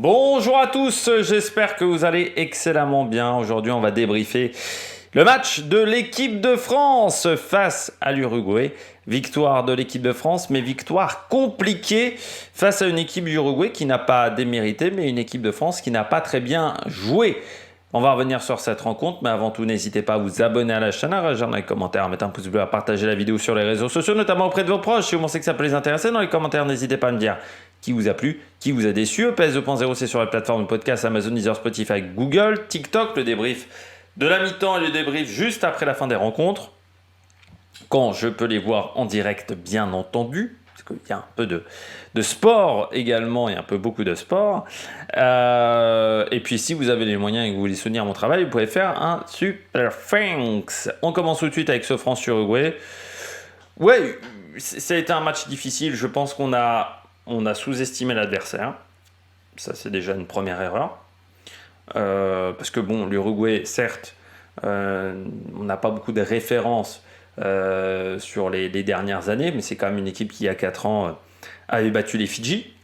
Bonjour à tous, j'espère que vous allez excellemment bien. Aujourd'hui, on va débriefer le match de l'équipe de France face à l'Uruguay. Victoire de l'équipe de France, mais victoire compliquée face à une équipe du Uruguay qui n'a pas démérité, mais une équipe de France qui n'a pas très bien joué. On va revenir sur cette rencontre, mais avant tout, n'hésitez pas à vous abonner à la chaîne, à réagir dans les commentaires, à mettre un pouce bleu, à partager la vidéo sur les réseaux sociaux, notamment auprès de vos proches. Si vous pensez que ça peut les intéresser, dans les commentaires, n'hésitez pas à me dire qui vous a plu, qui vous a déçu. EPS 2.0, c'est sur la plateforme de podcast Amazon, Deezer, Spotify, Google, TikTok, le débrief de la mi-temps et le débrief juste après la fin des rencontres, quand je peux les voir en direct, bien entendu. Parce qu'il y a un peu de sport également, il y a beaucoup de sport. Et puis si vous avez les moyens et que vous voulez soutenir mon travail, vous pouvez faire un super thanks. On commence tout de suite avec ce France-Uruguay. Ouais, ça a été un match difficile. Je pense qu'on a sous-estimé l'adversaire. Ça, c'est déjà une première erreur. Parce que bon, l'Uruguay, certes, on n'a pas beaucoup de références sur les dernières années, mais c'est quand même une équipe qui, il y a 4 ans, avait battu les Fidji.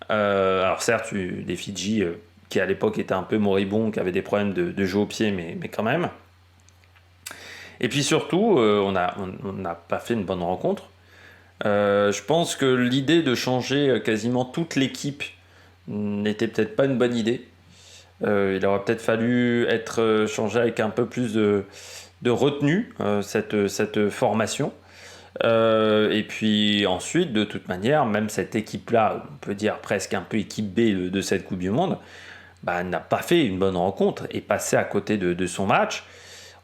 Alors certes, les Fidji qui à l'époque étaient un peu moribonds, qui avaient des problèmes de jeu au pied, mais quand même. Et puis surtout, on n'a pas fait une bonne rencontre. Je pense que l'idée de changer quasiment toute l'équipe n'était peut-être pas une bonne idée. Il aurait peut-être fallu être changé avec un peu plus de retenue, cette formation. Et puis ensuite, de toute manière, même cette équipe-là, on peut dire presque un peu équipe B de cette Coupe du Monde, n'a pas fait une bonne rencontre et passé à côté de son match.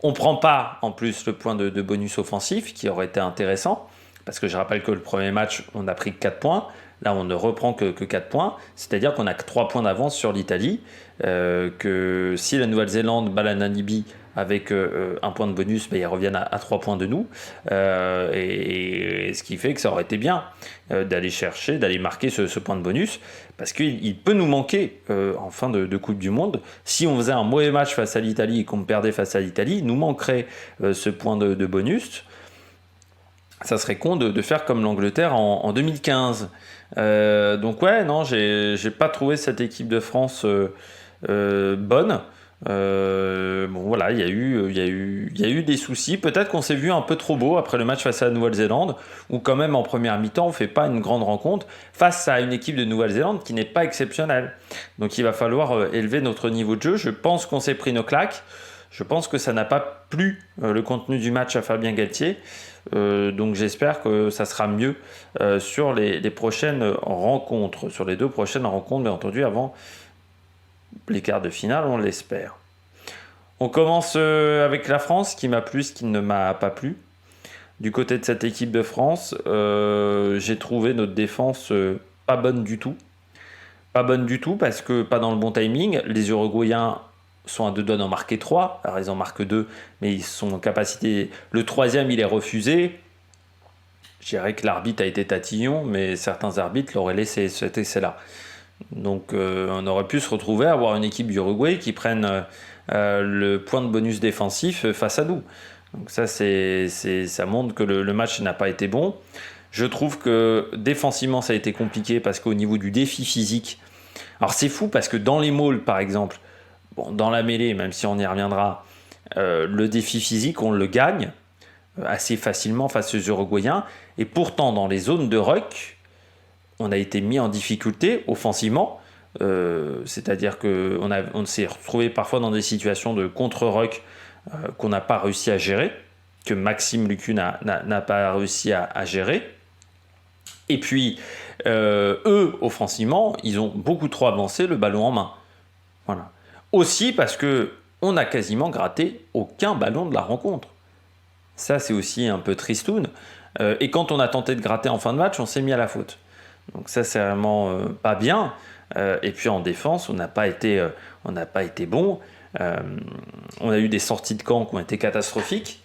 On ne prend pas en plus le point de bonus offensif qui aurait été intéressant, parce que je rappelle que le premier match, on a pris 4 points. Là, on ne reprend que 4 points, c'est-à-dire qu'on a que 3 points d'avance sur l'Italie, que si la Nouvelle-Zélande bat la Namibie avec un point de bonus, ils reviennent à 3 points de nous, et ce qui fait que ça aurait été bien d'aller marquer ce point de bonus, parce qu'il peut nous manquer en fin de Coupe du Monde. Si on faisait un mauvais match face à l'Italie et qu'on perdait face à l'Italie, il nous manquerait ce point de bonus. Ça serait con de faire comme l'Angleterre en 2015. Donc ouais, non, j'ai pas trouvé cette équipe de France bonne. Bon voilà, il y a eu des soucis. Peut-être qu'on s'est vu un peu trop beau après le match face à la Nouvelle-Zélande, où quand même en première mi-temps on fait pas une grande rencontre face à une équipe de Nouvelle-Zélande qui n'est pas exceptionnelle. Donc il va falloir élever notre niveau de jeu. Je pense qu'on s'est pris nos claques. Je pense que ça n'a pas plu le contenu du match à Fabien Galtier. Donc j'espère que ça sera mieux sur les prochaines rencontres, sur les 2 prochaines rencontres, bien entendu, avant les quarts de finale, on l'espère. On commence avec la France, qui m'a plu, ce qui ne m'a pas plu. Du côté de cette équipe de France, j'ai trouvé notre défense pas bonne du tout. Pas bonne du tout parce que pas dans le bon timing. Les Uruguayens sont à 2 doigts d'en marquer 3. Alors ils en marquent 2, mais ils sont en capacité. Le 3e, il est refusé. Je dirais que l'arbitre a été tatillon, mais certains arbitres l'auraient laissé cet essai-là. Donc on aurait pu se retrouver à avoir une équipe du Uruguay qui prenne le point de bonus défensif face à nous. Donc ça montre que le match n'a pas été bon. Je trouve que défensivement ça a été compliqué parce qu'au niveau du défi physique, alors c'est fou parce que dans les mauls par exemple, bon, dans la mêlée, même si on y reviendra, le défi physique on le gagne assez facilement face aux Uruguayens, et pourtant dans les zones de ruck on a été mis en difficulté offensivement, c'est-à-dire qu'on s'est retrouvé parfois dans des situations de contre-ruck qu'on n'a pas réussi à gérer, que Maxime Lucu n'a pas réussi à gérer. Et puis, eux, offensivement, ils ont beaucoup trop avancé le ballon en main. Voilà. Aussi parce qu'on n'a quasiment gratté aucun ballon de la rencontre. Ça, c'est aussi un peu tristoun. Et quand on a tenté de gratter en fin de match, on s'est mis à la faute. Donc ça, c'est vraiment pas bien. Et puis en défense, on n'a pas été bon. On a eu des sorties de camp qui ont été catastrophiques.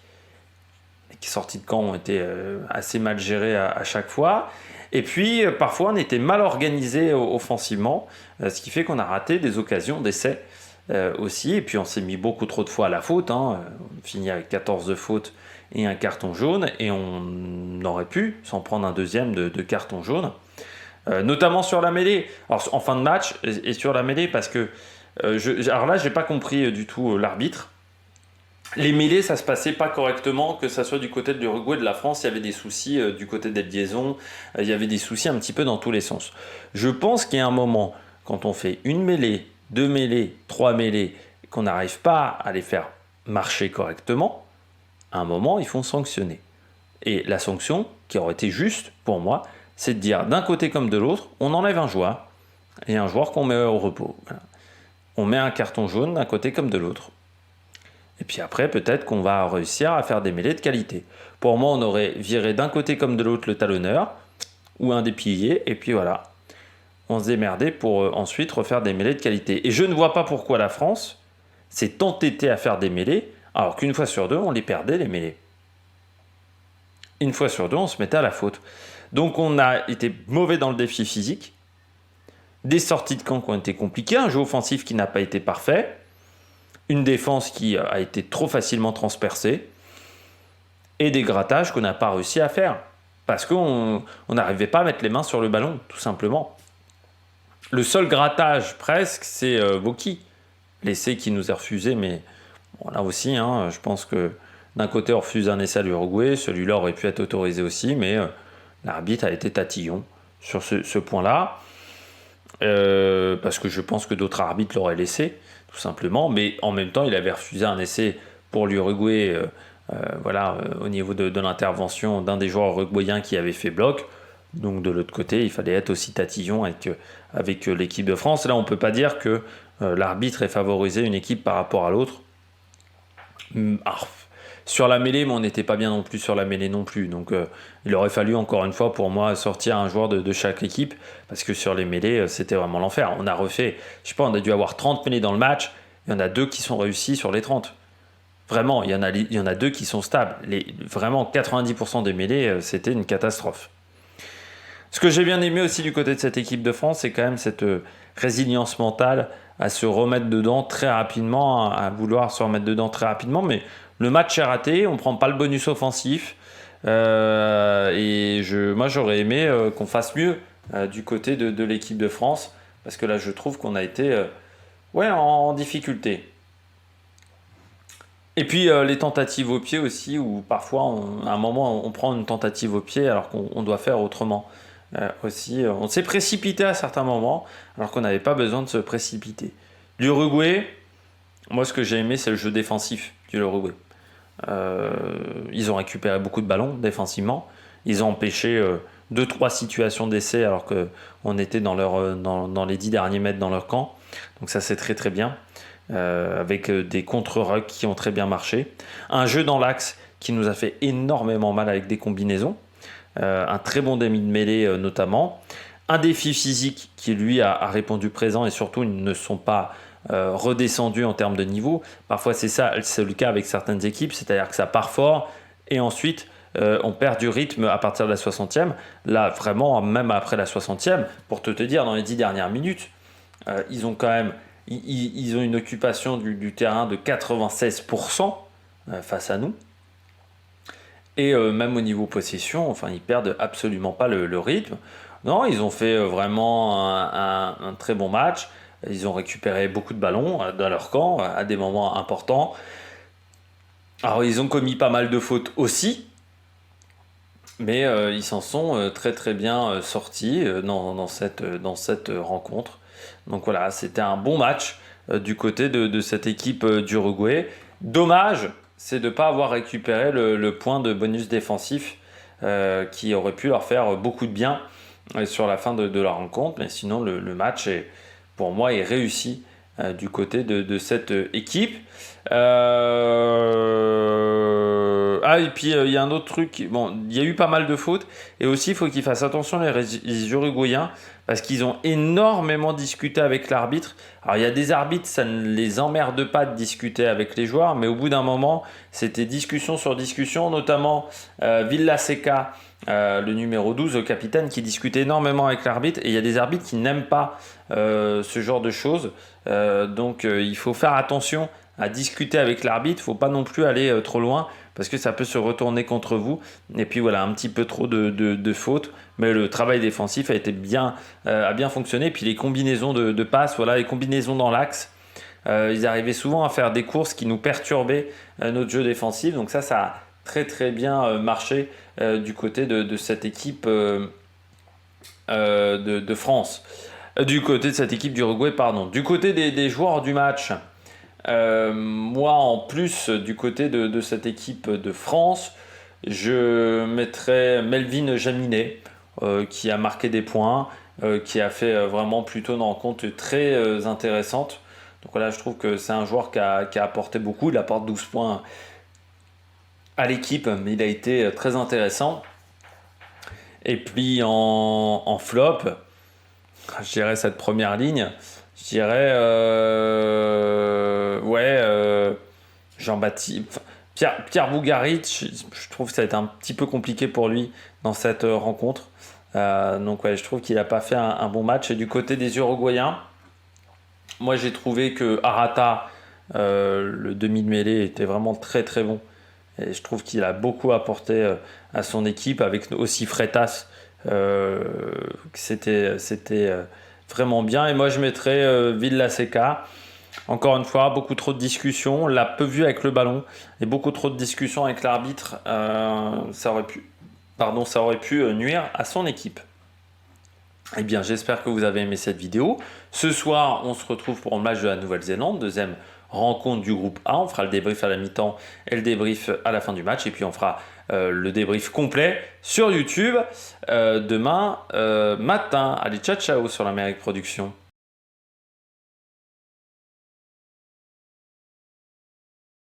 Les sorties de camp ont été assez mal gérées à chaque fois. Et puis parfois, on était mal organisé offensivement, ce qui fait qu'on a raté des occasions d'essai aussi. Et puis on s'est mis beaucoup trop de fois à la faute. On finit avec 14 fautes et un carton jaune. Et on aurait pu s'en prendre un deuxième de carton jaune. notamment sur la mêlée. Alors en fin de match et sur la mêlée, parce que alors là, j'ai pas compris du tout l'arbitre. Les mêlées, ça se passait pas correctement, que ça soit du côté de l'Uruguay, de la France, il y avait des soucis du côté des liaisons, il y avait des soucis un petit peu dans tous les sens. Je pense qu'il y a un moment, quand on fait une mêlée, 2 mêlées, 3 mêlées, qu'on n'arrive pas à les faire marcher correctement, à un moment, ils font sanctionner. Et la sanction, qui aurait été juste pour moi, c'est de dire d'un côté comme de l'autre, on enlève un joueur, et un joueur qu'on met au repos. Voilà. On met un carton jaune d'un côté comme de l'autre. Et puis après, peut-être qu'on va réussir à faire des mêlées de qualité. Pour moi, on aurait viré d'un côté comme de l'autre le talonneur, ou un des piliers, et puis voilà. On se démerdait pour ensuite refaire des mêlées de qualité. Et je ne vois pas pourquoi la France s'est entêtée à faire des mêlées, alors qu'une fois sur deux, on les perdait, les mêlées. Une fois sur deux, on se mettait à la faute. Donc on a été mauvais dans le défi physique, des sorties de camp qui ont été compliquées, un jeu offensif qui n'a pas été parfait, une défense qui a été trop facilement transpercée, et des grattages qu'on n'a pas réussi à faire, parce qu'on n'arrivait pas à mettre les mains sur le ballon, tout simplement. Le seul grattage, presque, c'est Boki. L'essai qui nous est refusé, mais bon, là aussi, je pense que d'un côté, on refuse un essai à l'Uruguay, celui-là aurait pu être autorisé aussi, mais l'arbitre a été tatillon sur ce point-là, parce que je pense que d'autres arbitres l'auraient laissé, tout simplement, mais en même temps, il avait refusé un essai pour l'Uruguay, au niveau de l'intervention d'un des joueurs uruguayens qui avait fait bloc. Donc de l'autre côté, il fallait être aussi tatillon avec l'équipe de France. Là, on ne peut pas dire que l'arbitre ait favorisé une équipe par rapport à l'autre. Sur la mêlée, mais on n'était pas bien non plus sur la mêlée non plus. Donc il aurait fallu encore une fois pour moi sortir un joueur de chaque équipe, parce que sur les mêlées, c'était vraiment l'enfer. On a refait, je sais pas, on a dû avoir 30 mêlées dans le match, il y en a 2 qui sont réussis sur les 30. Vraiment, il y en a 2 qui sont stables. Vraiment, 90% des mêlées, c'était une catastrophe. Ce que j'ai bien aimé aussi du côté de cette équipe de France, c'est quand même cette résilience mentale à se remettre dedans très rapidement, à vouloir se remettre dedans très rapidement. Mais le match est raté, on ne prend pas le bonus offensif. Moi, j'aurais aimé qu'on fasse mieux du côté de l'équipe de France, parce que là, je trouve qu'on a été en difficulté. Et puis les tentatives au pied aussi, où parfois, à un moment, on prend une tentative au pied alors qu'on doit faire autrement. Aussi, on s'est précipité à certains moments alors qu'on n'avait pas besoin de se précipiter. L'Uruguay, moi ce que j'ai aimé, c'est le jeu défensif du Uruguay. Ils ont récupéré beaucoup de ballons défensivement, ils ont empêché 2-3 situations d'essai alors qu'on était dans les 10 derniers mètres dans leur camp, donc ça c'est très très bien, avec des contre-rucks qui ont très bien marché, un jeu dans l'axe qui nous a fait énormément mal avec des combinaisons, un très bon demi de mêlée notamment, un défi physique qui lui a répondu présent, et surtout ils ne sont pas redescendus en termes de niveau. Parfois c'est le cas avec certaines équipes, c'est-à-dire que ça part fort et ensuite on perd du rythme à partir de la 60e. Là vraiment, même après la 60e, pour te dire, dans les 10 dernières minutes, ils ont quand même ils ont une occupation du terrain de 96% face à nous. Et même au niveau possession, ils perdent absolument pas le rythme. Non, ils ont fait vraiment un très bon match. Ils ont récupéré beaucoup de ballons dans leur camp à des moments importants. Alors, ils ont commis pas mal de fautes aussi, mais ils s'en sont très très bien sortis dans cette rencontre. Donc voilà, c'était un bon match du côté de cette équipe d'Uruguay. Dommage, c'est de ne pas avoir récupéré le point de bonus défensif qui aurait pu leur faire beaucoup de bien sur la fin de la rencontre. Mais sinon, le match, pour moi, est réussi du côté de cette équipe. Et puis, il y a un autre truc. Bon, il y a eu pas mal de fautes. Et aussi, il faut qu'ils fassent attention, les Uruguayens, parce qu'ils ont énormément discuté avec l'arbitre. Alors, il y a des arbitres, ça ne les emmerde pas de discuter avec les joueurs, mais au bout d'un moment, c'était discussion sur discussion, notamment Villaseca, le numéro 12, le capitaine, qui discutait énormément avec l'arbitre. Et il y a des arbitres qui n'aiment pas ce genre de choses. Donc il faut faire attention à discuter avec l'arbitre, il ne faut pas non plus aller trop loin parce que ça peut se retourner contre vous. Et puis voilà, un petit peu trop de fautes, mais le travail défensif a bien fonctionné. Puis les combinaisons de passes, voilà, les combinaisons dans l'axe, ils arrivaient souvent à faire des courses qui nous perturbaient notre jeu défensif. Donc ça a très très bien marché du côté de cette équipe de France. Du côté de cette équipe d'Uruguay, pardon. Du côté des joueurs du match, moi en plus du côté de cette équipe de France, je mettrais Melvin Jaminet qui a marqué des points, qui a fait vraiment plutôt une rencontre très intéressante. Donc voilà, je trouve que c'est un joueur qui a apporté beaucoup. Il apporte 12 points à l'équipe, mais il a été très intéressant. Et puis en flop, je dirais cette première ligne, je dirais Jean-Baptiste, Pierre Bougaric, je trouve que ça va être un petit peu compliqué pour lui dans cette rencontre. Donc ouais, je trouve qu'il n'a pas fait un bon match. Et du côté des Uruguayens, moi j'ai trouvé que Arata, le demi de mêlée, était vraiment très très bon. Et je trouve qu'il a beaucoup apporté à son équipe, avec aussi Freitas. C'était vraiment bien. Et moi je mettrais Villaseca. Encore une fois, beaucoup trop de discussions. On l'a peu vu avec le ballon. Et beaucoup trop de discussions avec l'arbitre. Ça aurait pu nuire à son équipe. Eh bien, j'espère que vous avez aimé cette vidéo. Ce soir, on se retrouve pour le match de la Nouvelle-Zélande, deuxième rencontre du groupe A. On fera le débrief à la mi-temps et le débrief à la fin du match. Et puis, on fera le débrief complet sur YouTube demain matin. Allez, ciao, ciao sur l'Amérique Production.